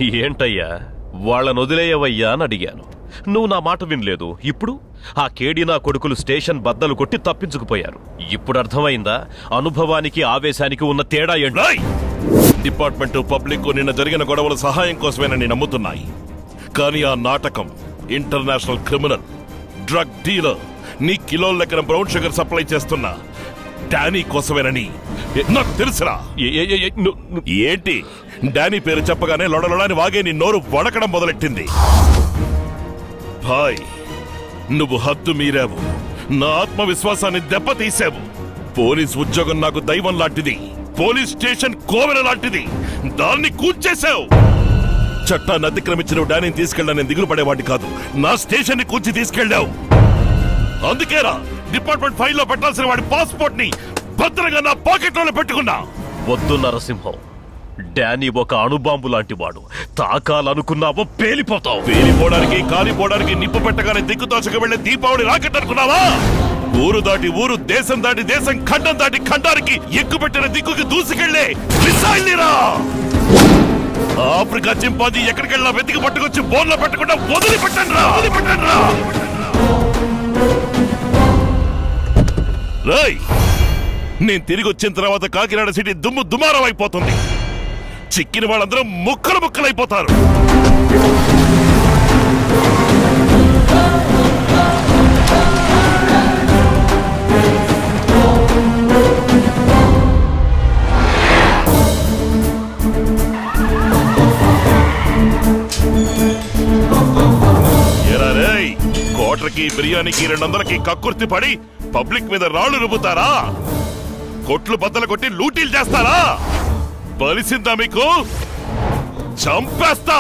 ఏంటయ్యా వాళ్ళను వదిలేయవయ్యా అని అడిగాను. నువ్వు నా మాట వినలేదు. ఇప్పుడు ఆ కేడి నా కొడుకులు స్టేషన్ బద్దలు కొట్టి తప్పించుకుపోయారు. ఇప్పుడు అర్థమైందా అనుభవానికి ఆవేశానికి ఉన్న తేడా ఏంటో? డిపార్ట్మెంట్ పబ్లిక్ నిన్న జరిగిన గొడవల సహాయం కోసమేనని నమ్ముతున్నాయి. కానీ ఆ నాటకం ఇంటర్నేషనల్ క్రిమినల్, డ్రగ్ డీలర్, నీ కిలో లెక్కన బ్రౌన్ షుగర్ సప్లై చేస్తున్నా డానీ కోసమేనని నాకు తెలుసురా. ఏంటి డానీ పేరు చెప్పగానే లొడలొడని వాగే నీ నోరు వడకడం మొదలెట్టింది. భాయ్, నువ్వు హద్దు మీరావు. నా ఆత్మవిశ్వాసాన్ని దెబ్బతీసావు. పోలీస్ ఉద్యోగం నాకు దైవం లాంటిది. పోలీస్ స్టేషన్ కోవెల లాంటిది. దాన్ని కూల్చేశావు. చట్టాన్ని అతిక్రమించిన డానీని తీసుకెళ్ళా నేను దిగులు పడేవాడిని కాదు. నా స్టేషన్ ని కూల్చి తీసుకెళ్ళావు. అందుకేరా డిపార్ట్మెంట్ ఫైల్లో పెట్టాల్సిన వాడి పాస్పోర్ట్ ని భద్రంగా నా పాకెట్ లో పెట్టుకున్నా. వద్దు నరసింహం, డానీ ఒక అణుబాంబు లాంటి వాడు. తాకాలనుకున్నావో పేలిపోతావు. పేలిపోవడానికి కాలిపోవడానికి నిప్పు పెట్టగానే దిక్కుతోచకు వెళ్లే దీపావళి రాకెట్ అనుకున్నావా? ఊరు దాటి ఊరు, దేశం దాటి దేశం, ఖండం దాటి ఖండానికి ఎక్కుపెట్టిన దిక్కుకి దూసుకెళ్లే మిసైల్నిరా. ఆఫ్రికా చింపాంజీ ఎక్కడికెళ్ళా వెతికి పట్టుకొచ్చి బోన్లో పెట్టకుండా వదిలిపెట్టండిరా. రాయ్, నేను తిరిగి వచ్చిన తర్వాత కాకినాడ సిటీ దుమ్ము దుమారం అయిపోతుంది. చిక్కిన వాళ్ళందరూ ముక్కలు ముక్కలైపోతారు. కోటకి బిర్యానీకి 200కి కక్కుర్తి పడి పబ్లిక్ మీద రాళ్లు రుబ్బుతారా? కొట్లు బద్దలు కొట్టి లూటీలు చేస్తారా? బలిసిందా మీకు? చంపేస్తా.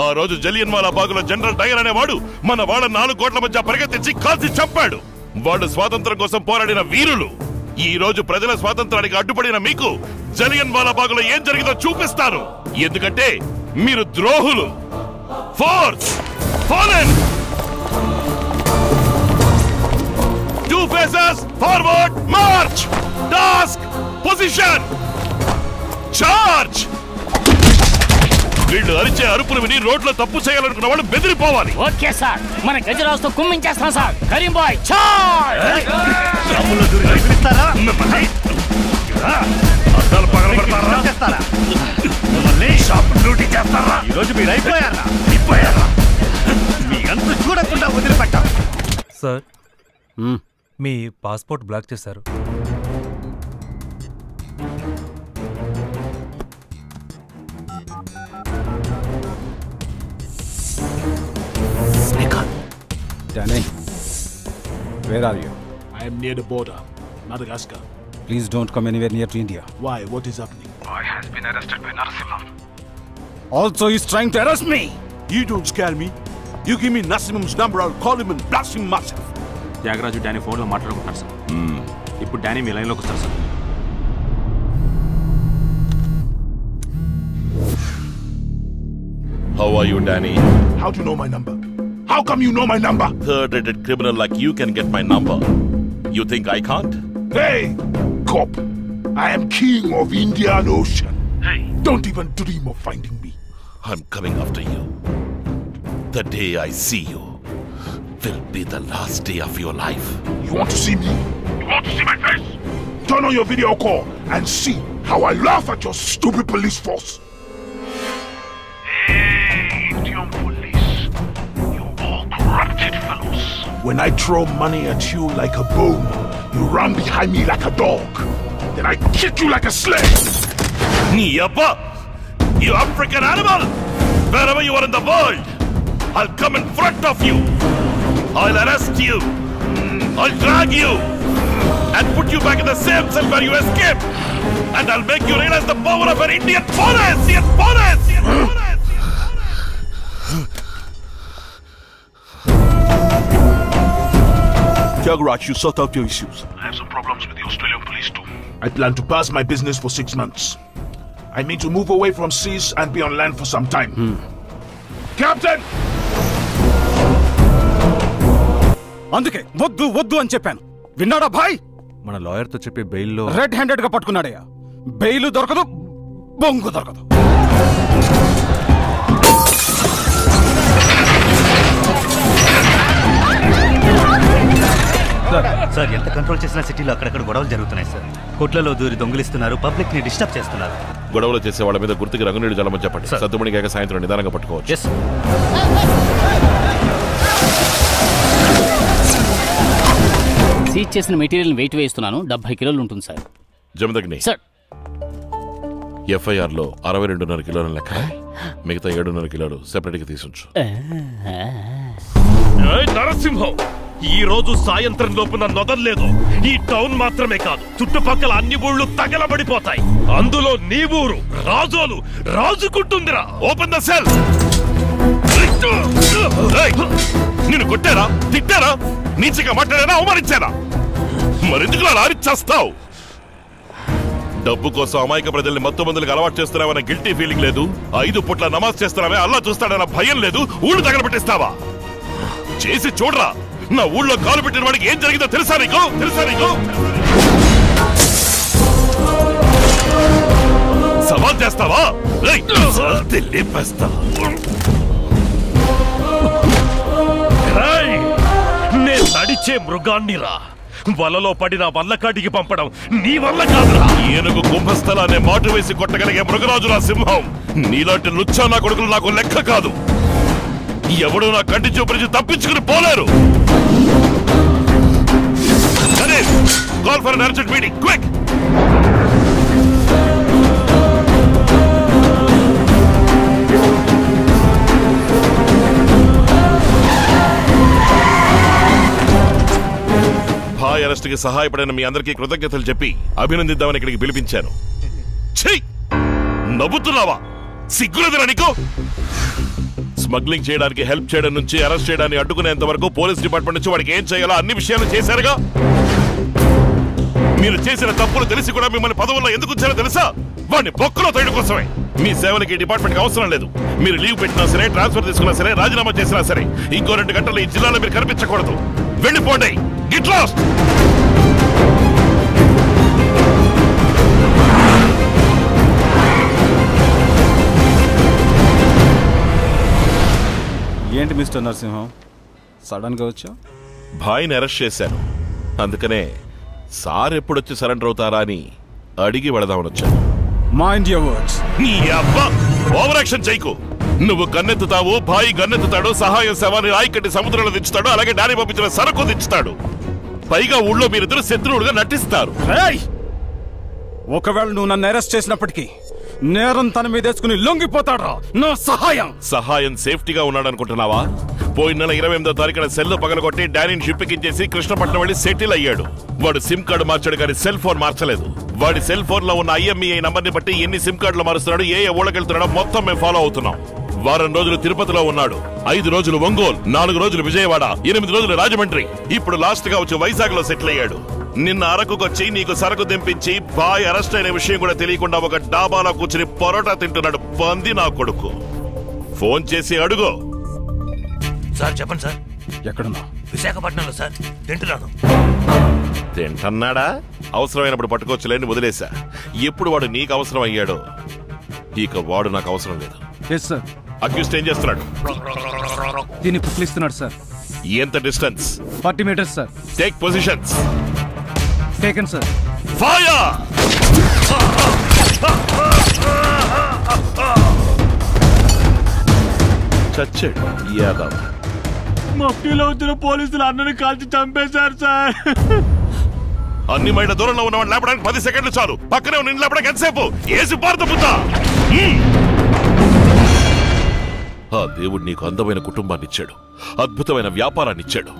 ఆ రోజు జలియన్వాలా బాగులో జనరల్ డయర్ అనేవాడు మన వాళ్ళ 4 కోట్ల మధ్య పరిగెత్తించి కాల్చి చంపాడు. వాళ్ళు స్వాతంత్రం కోసం పోరాడిన వీరులు. ఈ రోజు ప్రజల స్వాతంత్రానికి అడ్డుపడిన మీకు జలియన్వాలా బాగులో ఏం జరిగిందో చూపిస్తాను. ఎందుకంటే మీరు ద్రోహులు. Force fall in. Two faces, forward, march! Task, position, charge! వీళ్ళు అరిచే అరుపులు విని రోడ్లో తప్పు చేయాలనుకున్న వాళ్ళు బెదిరిపోవాలి. ఓకే సార్, మన గజరాజుతో కుమ్మించేస్తాం సార్. కరీం బాయ్ చార్జ్! అద్దాలు పగలగొడతారా? షాప్ లూటీ చేస్తారా? ఈరోజు మీరు అయిపోయారా? మీ అంతా చూడకుండా వదిలిపెట్టాం సార్. మీ పాస్పోర్ట్ బ్లాక్ చేశారు. Danny, where are you? I am near the border, Madagascar. Please don't come anywhere near to India. Why? What is happening? Boy has been arrested by Narasimham. Also, he's trying to arrest me. You don't scare me. You give me Narasimham's number, I'll call him and blast him myself. Thyagaraju Danny ఫోన్లో మాట్లాడుకుంటారు sir. ఇప్పుడు Danny మీ లైన్లోకి వస్తారు sir. How are you, Danny? How do you know my number? How come you know my number? Third-rated criminal like you can get my number. You think I can't? Hey, cop! I am king of Indian Ocean. Hey! Don't even dream of finding me. I'm coming after you. The day I see you will be the last day of your life. You want to see me? You want to see my face? Turn on your video call and see how I laugh at your stupid police force. Hey, Indian police, you all corrupted fellows. When I throw money at you like a bone, you run behind me like a dog. Then I kick you like a slave. Yabba! You African animal! Wherever you are in the world, I'll come in front of you. I'll arrest you. I'll drag you and put you back in the same cell where you escaped. And I'll make you realize the power of an Indian police! Indian police! Indian police! Tyagaraj, you sort out your issues. I have some problems with the Australian police too. I plan to pass my business for 6 months. I mean to move away from seas and be on land for some time. Captain! అందుకే వద్దు వద్దు అని చెప్పాను. విన్నాడా భాయ్? మన లాయర్తో చెప్పి బెయిల్లో red handed గా పట్టుకున్నాడయ్యా. Bail దొరకదు, బొంగు దొరకదు. సార్ ఎంత కంట్రోల్ చేసినా సిటీలో అక్కడక్కడ గొడవలు జరుగుతున్నాయి సార్. కొట్లలో దూరి దొంగిలిస్తున్నారు, పబ్లిక్ ని డిస్టర్బ్ చేస్తున్నారు. గొడవలు చేసే వాళ్ళ మీద గుర్తుకి రంగునీళ్ళు జలమని చెప్పండి. సద్దుమణి కాక సాయంత్రం నిదానంగా పట్టుకోవచ్చు. సీజ్ చేసిన మెటీరియల్ వెయిట్ వేస్తున్నాను. 70 కిలోలు ఉంటుంది సార్. జమదగ్ని సార్, FIR లో 62.5 కిలోల లెక్క, మిగతా 7.5 కిలోలు సెపరేట్ గా తీసుంచు. నరసింహం, ఈ రోజు సాయంత్రం లోపు నన్ను వదలలేదు. ఈ టౌన్ మాత్రమే కాదు, చుట్టుపక్కల అన్ని ఊళ్ళు తగలబడిపోతాయి. అందులో నీ ఊరు రాజోలు రాజుకుంటుందిరా. Open the cell. నిన్ను కొట్టారా, తిట్టారా, నీచిగా మాట్లాడారా, అవమానించారా? మరెందుకు అలా అరిచేస్తావు? డబ్బు కోసం అమాయక ప్రజల్ని మత్తు మందులకు అలవాటు చేస్తున్నావన్న గిల్టీ ఫీలింగ్ లేదు. 5 పూట్ల నమాజ్ చేస్తున్నావే, అల్లా చూస్తాడన్న భయం లేదు. ఊళ్ళు తగలబెట్టిస్తావా? చేసి చూడరా. నా ఊళ్ళో కాలు పెట్టిన వాడికి ఏం జరిగిందో తెలుసా నీకు? సవాల్ చేస్తావా? లేపేస్తా. నేను నడిచే మృగాన్నిరా. వలలో పడిన వల్లకాటికి పంపడం నీ వల్ల కాదురా. ఏనుగు కుంభస్థలాన్ని మాటు వేసి కొట్టగలిగే మృగరాజురా సింహం. నీలాంటి లుచ్చా నా కొడుకులు నాకు లెక్క కాదు. ఎవడు నా కంటి చూపు తప్పించుకుని పోలేరు. Call for an urgent meeting, quick. భాయ్ అరెస్ట్ కి సహాయపడిన మీ అందరికీ కృతజ్ఞతలు చెప్పి అభినందిద్దామని ఇక్కడికి పిలిపించాను. ఛీ, నవ్వుతున్నావా? సిగ్గులేదురా నీకు? స్మగ్లింగ్ చేయడానికి హెల్ప్ చేయడం నుంచి అరెస్ట్ చేయడాన్ని అడ్డుకునేంత వరకు పోలీస్ డిపార్ట్మెంట్ నుంచి వాడికి ఏం చేయాలో అన్ని విషయాలు చేశారుగా. మీరు చేసిన తప్పులు తెలిసి కూడా మిమ్మల్ని పదవుల్లో ఎందుకు వచ్చారో తెలుసా? వాడిని బొక్కలో తోయడం కోసమే. మీ సేవలకి డిపార్ట్మెంట్ కి అవసరం లేదు. మీరు లీవ్ పెట్టినా సరే, ట్రాన్స్ఫర్ తీసుకున్నా సరే, రాజీనామా చేసినా సరే, ఇంకో 2 గంటలు ఈ జిల్లాలో మీరు కనిపించకూడదు. వెళ్ళిపోండి. Get lost. ఏంటి మిస్టర్ నరసింహం, సడన్ గా వచ్చా? భాయ్ని అరెస్ట్ చేశాను. అందుకనే సార్ ఎప్పుడొచ్చి సరెండర్ అవుతారా అని అడిగి వెళదామని వచ్చాను. Mind your words. నీ అబ్బా, ఓవర్ యాక్షన్ చేయకు. నువ్వు గన్నెత్తుతావు, భాయ్ గన్నెత్తుతాడు, సహాయం శవాన్ని రాయికట్టి సముద్రంలో దించుతాడు, అలాగే డాడీ పంపించిన సరుకు దించుతాడు. పైగా ఊళ్ళో మీరిద్దరు శత్రువులుగా నటిస్తారు. ఒకవేళ నువ్వు నన్ను అరెస్ట్ చేసినప్పటికీ నేరం తన మీద వేసుకుని లొంగిపోతాడా? నా సహాయం సేఫ్టీగా ఉన్నాడు అనుకుంటున్నావా? పోయిన నెల 28వ తారీఖున సెల్ పగలగొట్టి డానీని షిప్పించేసి కృష్ణపట్నం వెళ్లి సెటిల్ అయ్యాడు. వాడు సిమ్ కార్డు మార్చాడు కానీ సెల్ ఫోన్ మార్చలేదు. వాడి సెల్ ఫోన్ లో ఉన్న IMEI నంబర్ ని బట్టి ఎన్ని సిమ్ కార్డులు మారుస్తున్నాడు, ఏ ఊళ్ళకెళ్తున్నాడో మొత్తం మేము ఫాలో అవుతున్నాం. వారం రోజులు తిరుపతిలో ఉన్నాడు, 5 రోజులు ఒంగోలు, 4 రోజులు విజయవాడ, 8 రోజులు రాజమండ్రి, ఇప్పుడు లాస్ట్ గా వచ్చి వైజాగ్ లో సెటిల్ అయ్యాడు. నిన్న అరకుకొచ్చి నీకు సరుకు దింపించి బాయ్ అరెస్ట్ అయిన విషయం కూడా తెలియకుండా ఒక డాబాలో కూర్చుని పరోటా తింటున్నాడు. పంది నా కొడుకు. ఫోన్ చేసి అడుగు. సార్ చెప్పండి సార్. ఎక్కడున్నా? విశాఖపట్నంలో సార్, తింటున్నాను. తింటన్నాడా? అవసరమైనప్పుడు పట్టుకోవచ్చులేని వదిలేశా. ఎప్పుడు వాడు నీకు అవసరం అయ్యాడో ఇక వాడు నాకు అవసరం లేదు. అక్యూస్డ్ ఏం చేస్తున్నాడు? దీన్ని పుక్లిస్తున్నాడు సార్. ఎంత distance? 40 metres sir. Take positions. Taken sir. Fire! చచ్చాడు యాదవ్. మఫ్టీలో వచ్చిన పోలీసులు అన్నని కాల్చి చంపేశారు సార్. అన్ని మైళ్ళ దూరంలో ఉన్నవాడు లేపడానికి 10 సెకండ్లు చాలు. పక్కనే ఉన్న లేపడానికి ఎంతసేపు? ఏసి పారుత పుత్తా. ఆ దేవుడు నీకు అందమైన కుటుంబాన్ని ఇచ్చాడు, అద్భుతమైన వ్యాపారాన్ని ఇచ్చాడు.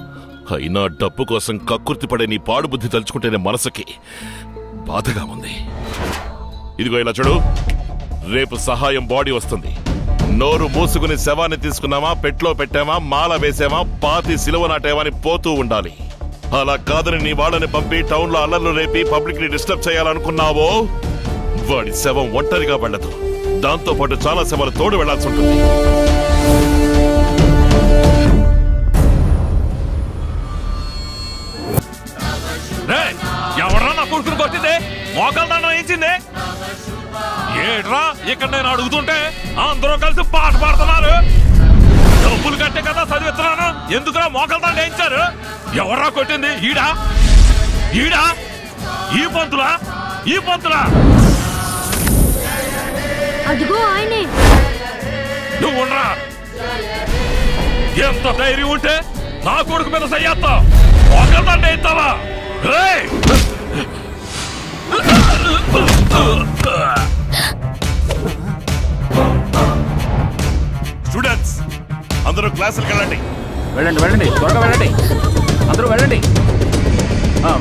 అయినా డబ్బు కోసం కక్కుర్తి పడే నీ పాడు బుద్ధి తలుచుకుంటేనే మనసుకి బాధగా ఉంది. ఇదిగో ఇలా చూడు, రేపు సహాయం బాడీ వస్తుంది. నోరు మూసుకుని శవాన్ని తీసుకున్నామా, పెట్లో పెట్టామా, మాల వేసామా, పాతి సిలువ నాటేమా అని పోతూ ఉండాలి. అలా కాదని నీ వాళ్ళని పంపి టౌన్ లో అల్లర్లు రేపి పబ్లిక్ ని డిస్టర్బ్ చేయాలనుకున్నావో వాడి శవం ఒంటరిగా వెళ్ళదు. దాంతో పాటు చాలా శవాలు తోడు వెళ్లాల్సి ఉంటుంది. ఎవరా నా కొడుకుని కొట్టిందే? మోకాలు దండం వేసిందే? ఏట్రా ఇక్కడ నేను అడుగుతుంటే అందరూ కలిసి పాట పాడుతున్నారు. డబ్బులు కట్టే కదా చదివిస్తున్నాను. ఎందుకురా మోకలు దండ వేయించారు? ఎవరా కొట్టింది? ఈడా ఈడా ఈ పంతులా ఈ పంతులా? అదిగో ఆయనే. నువ్వు ఉండరా. ఎంత ధైర్యం ఉంటే నా కొడుకు మీద సయ్యేస్తా? మోకలు దండ వేయిస్తావా? స్టూడెంట్స్ అందరూ క్లాసులకు వెళ్ళండి. వెళ్ళండి త్వరగా వెళ్ళండి. అందరూ వెళ్ళండి.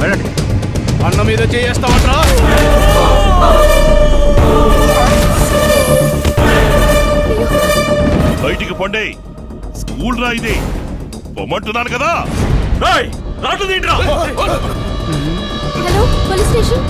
వెళ్ళండి. అన్న మీద చేస్తావట్రా? బయటికి పొండి. స్కూల్ రా ఇది. పొమ్మంటున్నాను కదా. రాటు తింటరా. Hello police station.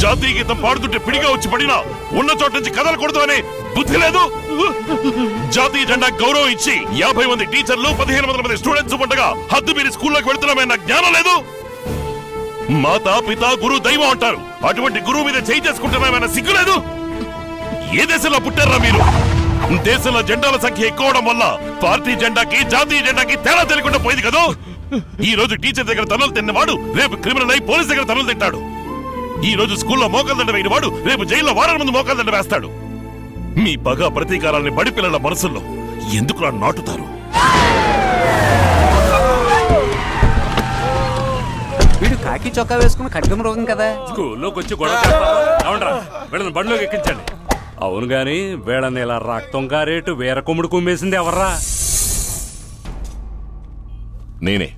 జాతీయ గీతం పాడుతుంటే పిడిగా వచ్చి పడినా ఉన్న చోట నుంచి కదలకూడదు అనే బుద్ధి లేదు. జాతీయ జెండా గౌరవం ఇచ్చి 50 మంది టీచర్లు 1500 మంది స్టూడెంట్స్ ఉండగా హద్దు మీరు స్కూల్లోకి వెళ్తున్నామన్న జ్ఞానం లేదు. మాతా పిత గురు దైవం అంటారు. అటువంటి గురువు మీద చేయి చేసుకుంటున్నామన్న సిగ్గు లేదు. ఏ దేశంలో పుట్టారా మీరు? దేశంలో జెండాల సంఖ్య ఎక్కువడం వల్ల పార్టీ జెండాకి జాతీయ జెండాకి తేడా తెలియకుండా పోయింది కదా. ఈ రోజు టీచర్ దగ్గర తనులు తిన్నవాడు రేపు క్రిమినల్ అయి పోలీస్ దగ్గర తనులు తింటాడు. ఈ రోజు స్కూల్లో మోకాలు దండ వేయని వాడు రేపు జైల్లో వారాల ముందు మోకాలు దండ వేస్తాడు. మీ పగ ప్రతీకారాన్ని బడి పిల్లల మనసుల్లో ఎందుకు నాటుతారు? వీడు కాకి చొక్కా వేసుకుని ఖడ్గం రోగం కదా. స్కూల్లోకి వచ్చి గొడవ వీళ్ళని బండిలోకి ఎక్కించండి. అవును గాని వీళ్ళని ఇలా రక్తం కారేటు వేర కొమ్ముడు కుమ్మేసింది ఎవర్రా? నేనే.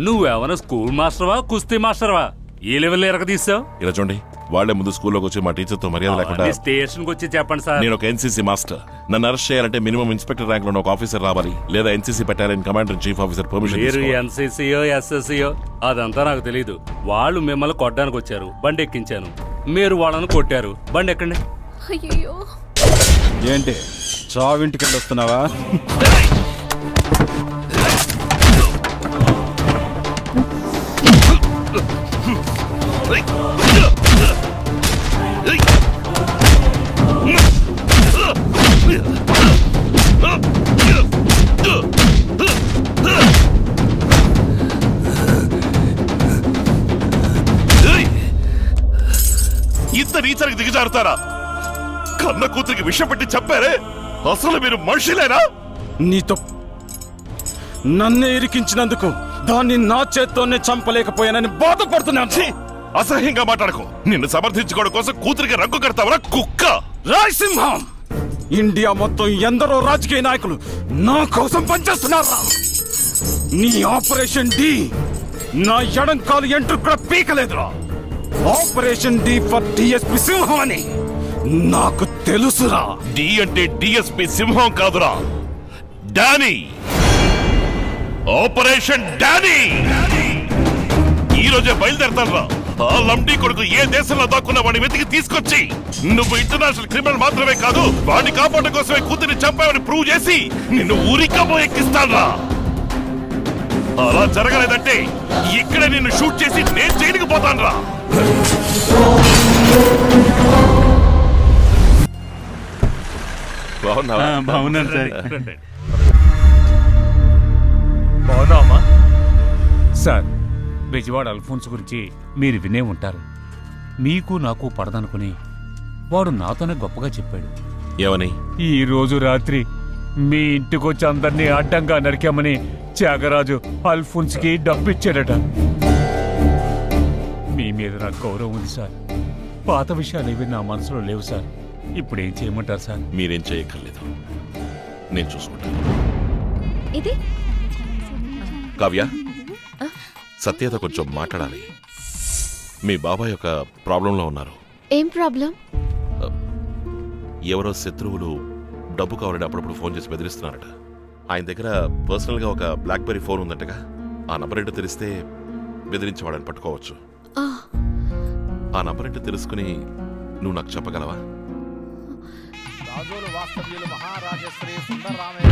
నువ్వేమన్నా స్కూల్ మాస్టర్వా కుస్తీ మాస్టర్వా? ఏ లెవెల్ ఎరగ తీసావు? ఇలా చూడండి, వాళ్లే ముందు స్కూల్లోకి వచ్చి మా టీచర్ తో మర్యాద లేకుండా. స్టేషన్ కి వచ్చి చెప్పండి సార్. నేను ఒక ఎన్సీసీ మాస్టర్. నన్ను అరెస్ట్ చేయాలంటే మినిమం ఇన్స్పెక్టర్ ర్యాంక్ లో ఒక ఆఫీసర్ రావాలి, లేదా NCC battalion commander chief officer permission. మీరు ఎన్సీసీయో ఎస్ఎస్సీయో అదంతా నాకు తెలీదు. వాళ్ళు మిమ్మల్ని కొట్టడానికి వచ్చారు, బండి ఎక్కించాను. మీరు వాళ్ళని కొట్టారు, బండి ఎక్కండి. అయ్యో ఏంటి చావింటికి వెళ్ళి వస్తున్నావా? ఇంత నీచరికి దిగజారుతారా? కన్న కూతురికి విషం పెట్టి చెప్పారే, అసలు మీరు మనుషులేనా? నీతో నన్నే ఇరికించినందుకు దాన్ని నా చేత్తోనే చంపలేకపోయానని బాధపడుతున్నాను. అసహ్యంగా మాట్లాడకు. నిన్ను సమర్థించుకోవడం కోసం కూతురికి రంగు కడతావరా కుక్క? రాయసింహం, ఇండియా మొత్తం ఎందరో రాజకీయ నాయకులు నా కోసం పనిచేస్తున్నారా? నీ ఆపరేషన్ డి నా ఎడం కాలు ఎంట్రు కూడా పీకలేదురా. ఆపరేషన్ డి ఫర్ డిఎస్పి సింహం అని నాకు తెలుసురా. డి అంటే డిఎస్పి సింహం కాదురా, డానీ. ఆపరేషన్ డానీ ఈ రోజే బయలుదేరతాను రా. ఆ లంబడి కొడుకు ఏ దేశంలో దాక్కున్న వాడిని వెతికి తీసుకొచ్చి నువ్వు ఇంటర్నేషనల్ క్రిమినల్ మాత్రమే కాదు వాడిని కాపాడడం కోసమే కూతురిని చంపావని ప్రూవ్ చేసి నిన్ను ఊరికబో ఎక్కిస్తాడ్రా. అలా జరగలేదంటే ఇక్కడే నిన్ను షూట్ చేసి నేను జైలుకి పోతాన్రా. బాగున్నాను సార్. బాగున్నావమ్మా? సార్, బెజవాడ అల్ఫోన్స్ గురించి మీరు వినే ఉంటారు. మీకు నాకు పడదనుకుని వాడు నాతోనే గొప్పగా చెప్పాడు. ఏమని? ఈ రోజు రాత్రి మీ ఇంటికొచ్చి అందరినీ అడ్డంగా నరికామని త్యాగరాజు అల్ఫోన్స్ కి డబ్బిచ్చాడట. మీ మీద నాకు గౌరవం ఉంది సార్. పాత విషయాలు ఇవి నా మనసులో లేవు సార్. ఇప్పుడు ఏం చేయమంటారు సార్? మీరేం చేయక్కర్లేదు, నేను చూసుకుంటాను. ఇది కావ్య, సత్యతో కొంచెం మాట్లాడాలి. మీ బాబాయ్ ఒక ప్రాబ్లంలో ఉన్నారు. ఏం ప్రాబ్లం? ఎవరో శత్రువులు డబ్బు కావాలని అప్పుడప్పుడు ఫోన్ చేసి బెదిరిస్తున్నారట. ఆయన దగ్గర పర్సనల్గా ఒక బ్లాక్బెర్రీ ఫోన్ ఉందంటగా. ఆ నంబర్ ఏంటో తెలిస్తే బెదిరించి వాడని పట్టుకోవచ్చు. ఆ నంబర్ ఏంటో తెలుసుకుని నువ్వు నాకు చెప్పగలవా? రాజోలు వాస్తవ్యులు మహారాజశ్రీ సుందరరామయ్య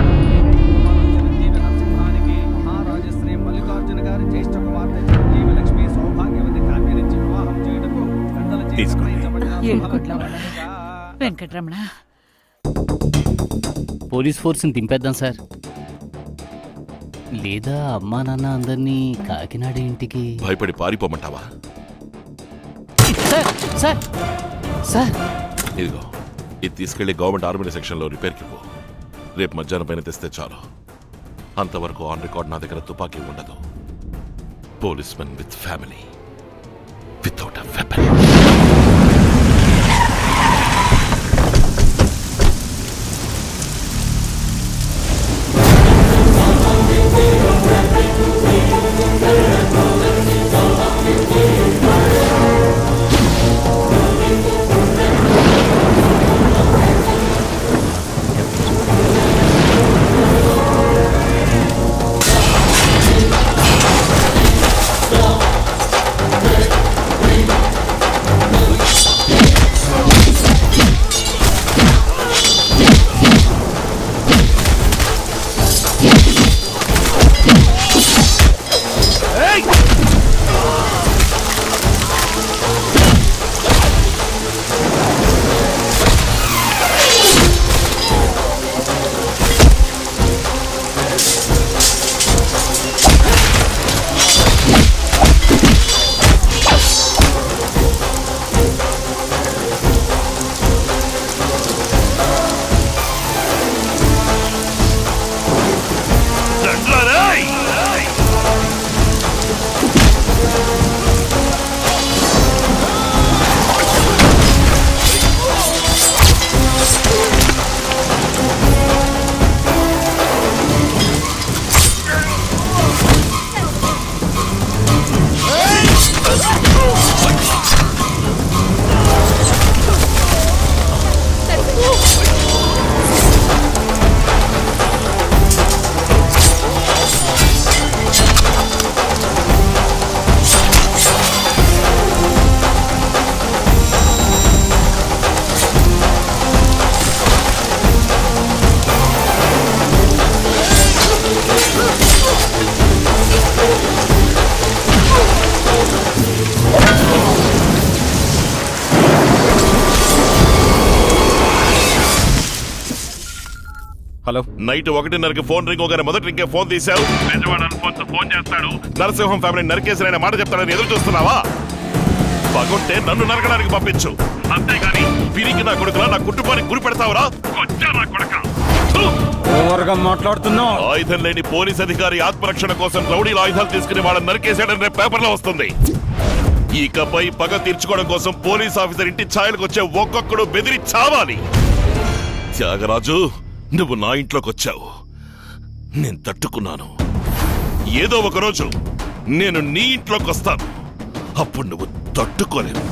నరసింహానికి మహారాజశ్రీ మల్లికార్జున గారి జ్యేష్ఠ కుమార్తె చిరంజీవి లక్ష్మి సౌభాగ్యవతి కావ్యరించి వివాహం చేయటకు వెంకటరమణ, పోలీస్ ఫోర్స్ని దింపేద్దాం సార్. లేదా అమ్మా నాన్న అందరినీ కాకినాడ ఇంటికి భయపడి పారిపోమంటావా? సార్ సార్ సార్, ఇదిగో, ఇది తీసుకెళ్లి గవర్నమెంట్ ఆర్మీ సెక్షన్లో రిపేర్కి పో. రేపు మధ్యాహ్నం పైన తెస్తే చాలు. అంతవరకు ఆన్ రికార్డ్ నా దగ్గర తుపాకీ ఉండదు. Police men with family without a weapon. Hello, night 1:30కి ఫోన్ రింగ్ అవగానే మొదటి రింగే ఫోన్ తీసావు. ఫోన్ చేస్తాడు, నరసింహం ఫ్యామిలీ నరికేసిన మాట చెప్తాడని ఎదురు చూస్తున్నావా? పగుంటే నన్ను నరకడానికి పంపించు, అంతేగాని పిరికి నా కొడుకులా నా కుటుంబానికి గురి పెడతావురా? నా కొడుక మాట్లాడుతున్నావు. ఆయుధం లేని పోలీస్ అధికారి ఆత్మరక్షణ కోసం రౌడీల ఆయుధాలు తీసుకుని వాళ్ళని నరికేశాడని రేపు పేపర్లో వస్తుంది. ఇకపై పగ తీర్చుకోవడం కోసం పోలీస్ ఆఫీసర్ ఇంటి ఛాయలకు వచ్చే ఒక్కొక్కడు బెదిరి చావాలి. త్యాగరాజు, నువ్వు నా ఇంట్లోకి వచ్చావు, నేను తట్టుకున్నాను. ఏదో ఒక రోజు నేను నీ ఇంట్లోకి వస్తాను, అప్పుడు నువ్వు తట్టుకోలేవు.